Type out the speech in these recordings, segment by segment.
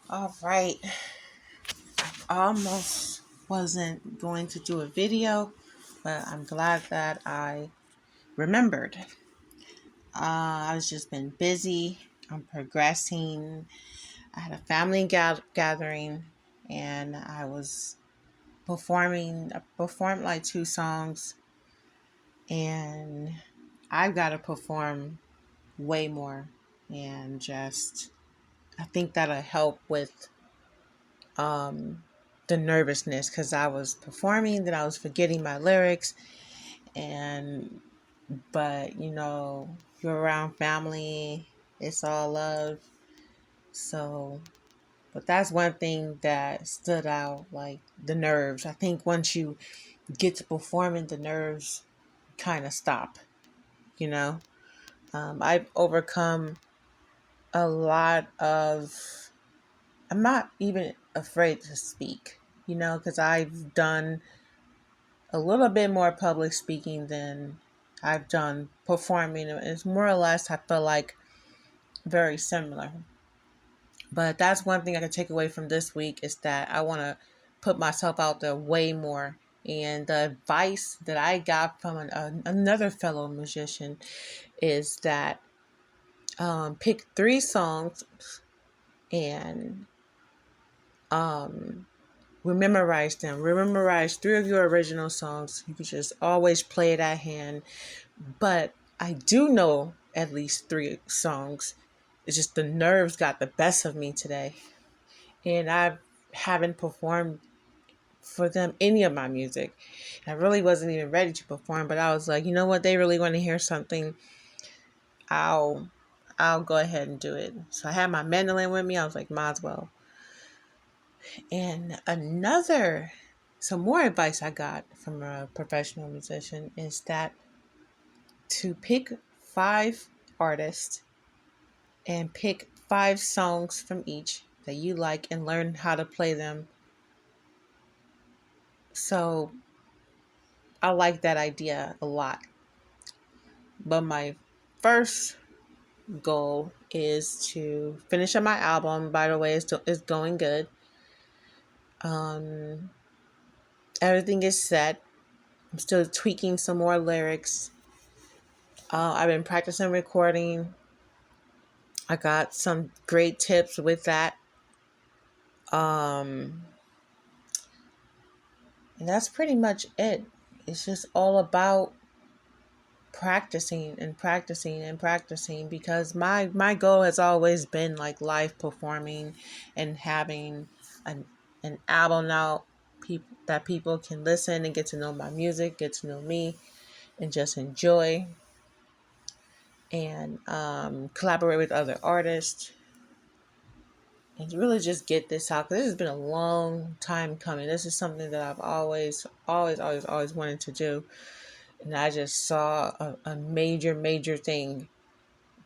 All right. I almost wasn't going to do a video, but I'm glad that I remembered. I was just been busy. I'm progressing. I had a family gathering, and I was performing. I performed like two songs, and I've got to perform way more. And just, I think that'll help with um, the nervousness because I was performing, then I was forgetting my lyrics, and but you're around family, it's all love. So, but that's one thing that stood out, like the nerves. I think once you get to performing, the nerves kind of stop. You know, I've overcome a lot of. I'm not even afraid to speak. Because I've done a little bit more public speaking than I've done performing. It's more or less, I feel like, very similar. But that's one thing I can take away from this week is that I want to put myself out there way more. And the advice that I got from another fellow musician is that pick three songs and um, memorize them. Memorize three of your original songs. You can just always play it at hand. But I do know at least three songs. It's just the nerves got the best of me today. And I haven't performed for them any of my music. I really wasn't even ready to perform, but I was like, you know what? They really want to hear something. I'll I'll go ahead and do it. So I had my mandolin with me. I was like, might as well. And some more advice I got from a professional musician is that to pick five artists and pick five songs from each that you like and learn how to play them. So I like that idea a lot. But my first goal is to finish up my album. By the way, it's going good. Um, Everything is set. I'm still tweaking some more lyrics. I've been practicing recording. I got some great tips with that. Um, and that's pretty much it. It's just all about practicing and practicing and practicing because my goal has always been like live performing and having an album out that people can listen and get to know my music, get to know me, and just enjoy and collaborate with other artists and really just get this out. This has been a long time coming. This is something that I've always wanted to do, and I just saw a major thing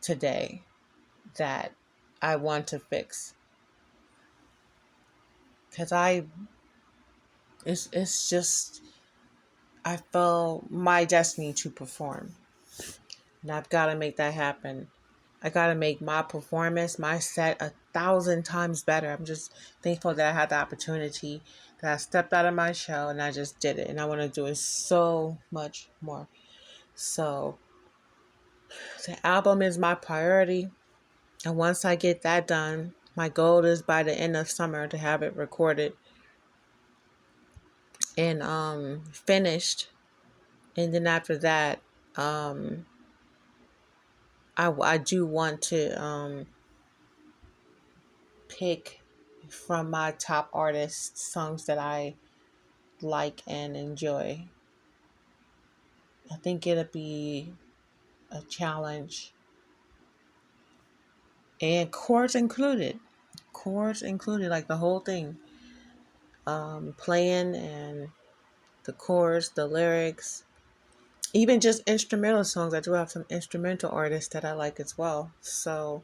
today that I want to fix because it's just I felt my destiny to perform, and I've got to make that happen. I got to make my performance, my set 1,000 times better. I'm just thankful that I had the opportunity, that I stepped out of my shell and I just did it, and I want to do it so much more. So the album is my priority. And once I get that done, my goal is by the end of summer to have it recorded and finished. And then after that, um, I do want to pick from my top artists songs that I like and enjoy. I think it'll be a challenge. And chords included, like the whole thing. Playing and the chords, the lyrics, even just instrumental songs. I do have some instrumental artists that I like as well. So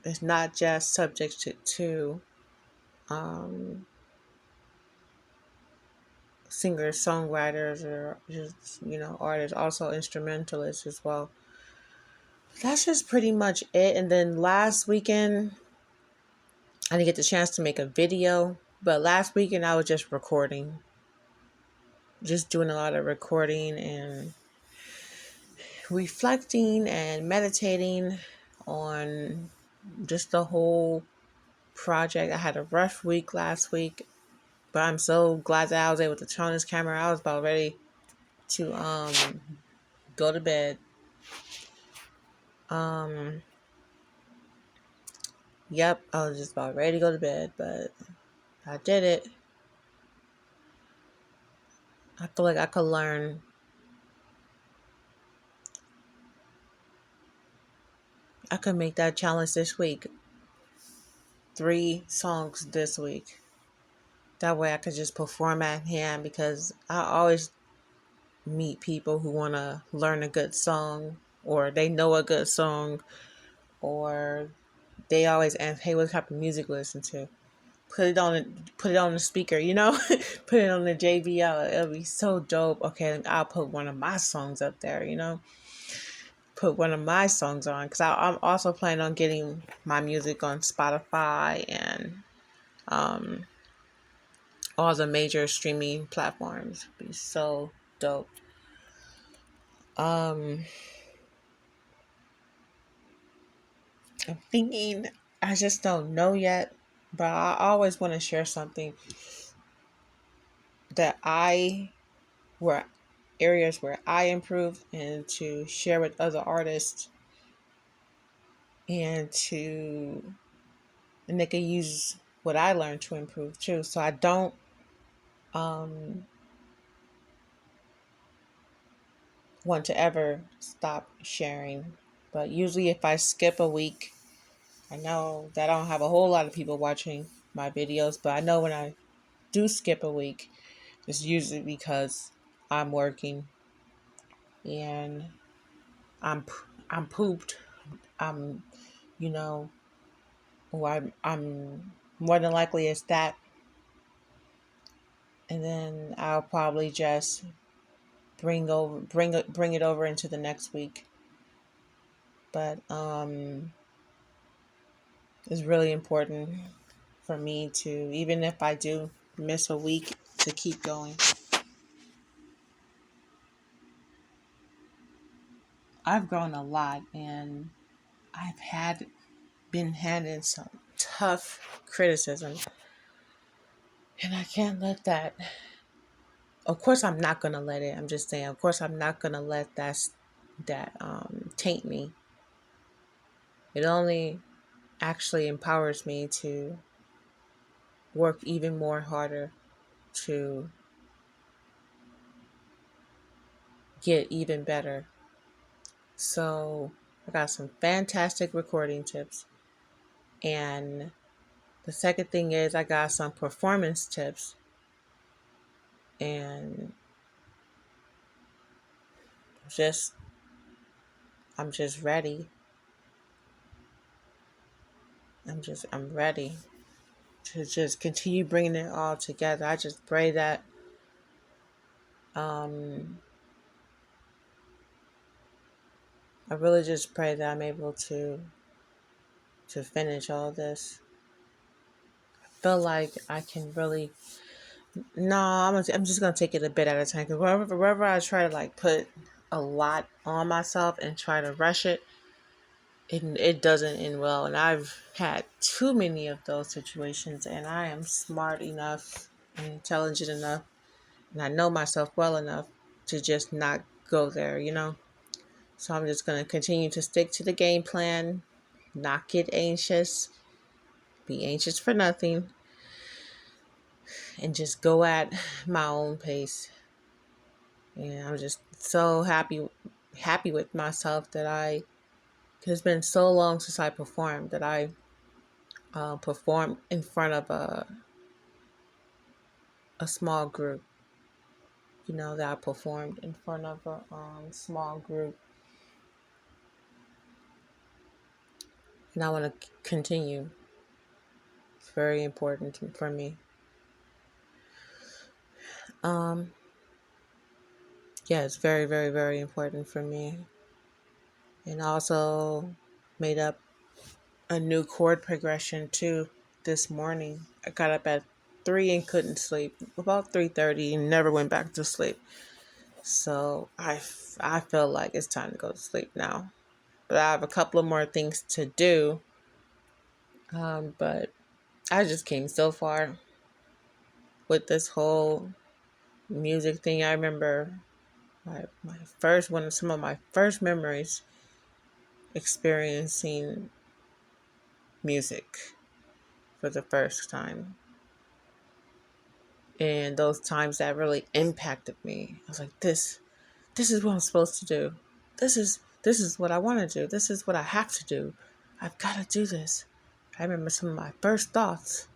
it's not just subject to um, singers, songwriters, or just artists, also instrumentalists as well. That's just pretty much it. And then last weekend, I didn't get the chance to make a video, but last weekend I was just recording, just doing a lot of recording and reflecting and meditating on just the whole project. I had a rough week last week, but I'm so glad that I was able to turn on this camera. I was about ready to go to bed. Yep, I was just about ready to go to bed, but I did it. I feel like I could learn. I could make that challenge this week. 3 songs this week. That way I could just perform at hand, because I always meet people who want to learn a good song, or they know a good song, or they always ask, hey, what type of music listen to? Put it on the speaker, put it on the JBL. It'll be so dope. Okay, I'll put one of my songs up there, put one of my songs on, because I'm also planning on getting my music on Spotify and all the major streaming platforms. It'd be so dope. I'm thinking, I just don't know yet, but I always want to share something that where areas where I improved, and to share with other artists, and they can use what I learned to improve too. So I don't want to ever stop sharing. But usually if I skip a week, I know that I don't have a whole lot of people watching my videos, but I know when I do skip a week, it's usually because I'm working and I'm I'm pooped. I'm you know, or I'm more than likely it's that, and then I'll probably just bring it over into the next week. But it's really important for me to, even if I do miss a week, to keep going. I've grown a lot, and been handed some tough criticism, and I can't let that. Of course, I'm not gonna let it. I'm just saying. Of course, I'm not gonna let that taint me. It only actually empowers me to work even more harder, to get even better. So I got some fantastic recording tips. And the second thing is I got some performance tips. And just I'm just ready. I'm ready to just continue bringing it all together. I just pray that um I really just pray that I'm able to finish all this. I feel like I can really. No, I'm just gonna take it a bit at a time, because wherever I try to like put a lot on myself and try to rush it, it doesn't end well. And I've had too many of those situations, and I am smart enough and intelligent enough, and I know myself well enough to just not go there. So I'm just gonna continue to stick to the game plan, not get anxious, be anxious for nothing, and just go at my own pace. And I'm just so happy with myself that it's been so long since I performed, that I performed in front of a small group. That I performed in front of a small group, and I want to continue. It's very important for me. Um, yeah, it's very, very, very important for me. And also made up a new chord progression too this morning. I got up at 3 and couldn't sleep. About 3:30 and never went back to sleep. So I feel like it's time to go to sleep now. But I have a couple of more things to do. But I just came so far with this whole music thing. I remember my first one of some of my first memories experiencing music for the first time. And those times that really impacted me. I was like, this is what I'm supposed to do. This is what I want to do. This is what I have to do. I've got to do this. I remember some of my first thoughts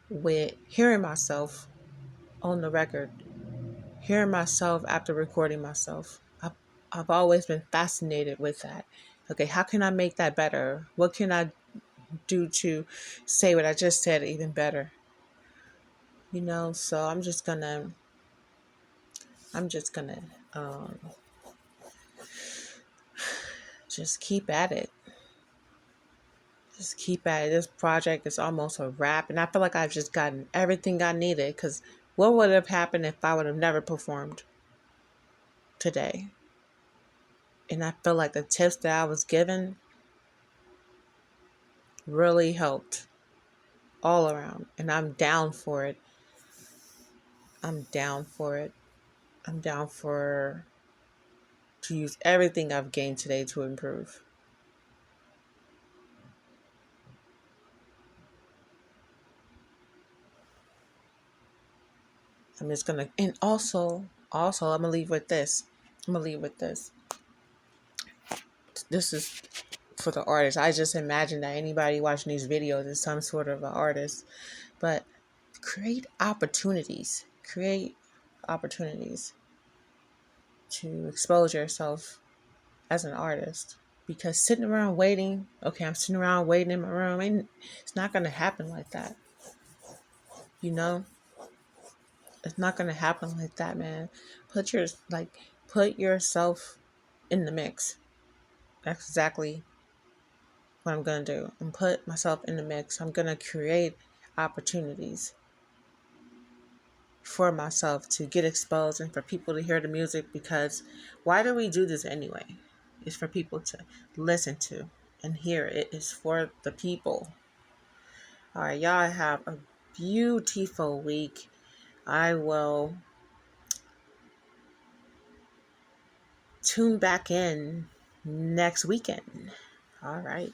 with hearing myself on the record, hearing myself after recording myself. I've always been fascinated with that. Okay, how can I make that better? What can I do to say what I just said even better? So I'm just gonna um, just keep at it. Just keep at it. This project is almost a wrap, and I feel like I've just gotten everything I needed. Because what would have happened if I would have never performed today? And I feel like the tips that I was given really helped all around, and I'm down for it. I'm down for it. I'm down for to use everything I've gained today to improve. I'm just gonna, and also, I'm gonna leave with this. I'm gonna leave with this. This is for the artist. I just imagine that anybody watching these videos is some sort of an artist. But create opportunities. Create opportunities to expose yourself as an artist. Because sitting around waiting, okay, I'm sitting around waiting in my room, and it's not gonna happen like that. You know? It's not gonna happen like that, man. Put yourself in the mix. That's exactly what I'm gonna do. And put myself in the mix. I'm gonna create opportunities for myself to get exposed and for people to hear the music, because why do we do this anyway? It's for people to listen to and hear. It is for the people. All right, y'all have a beautiful week. I will tune back in next weekend. All right.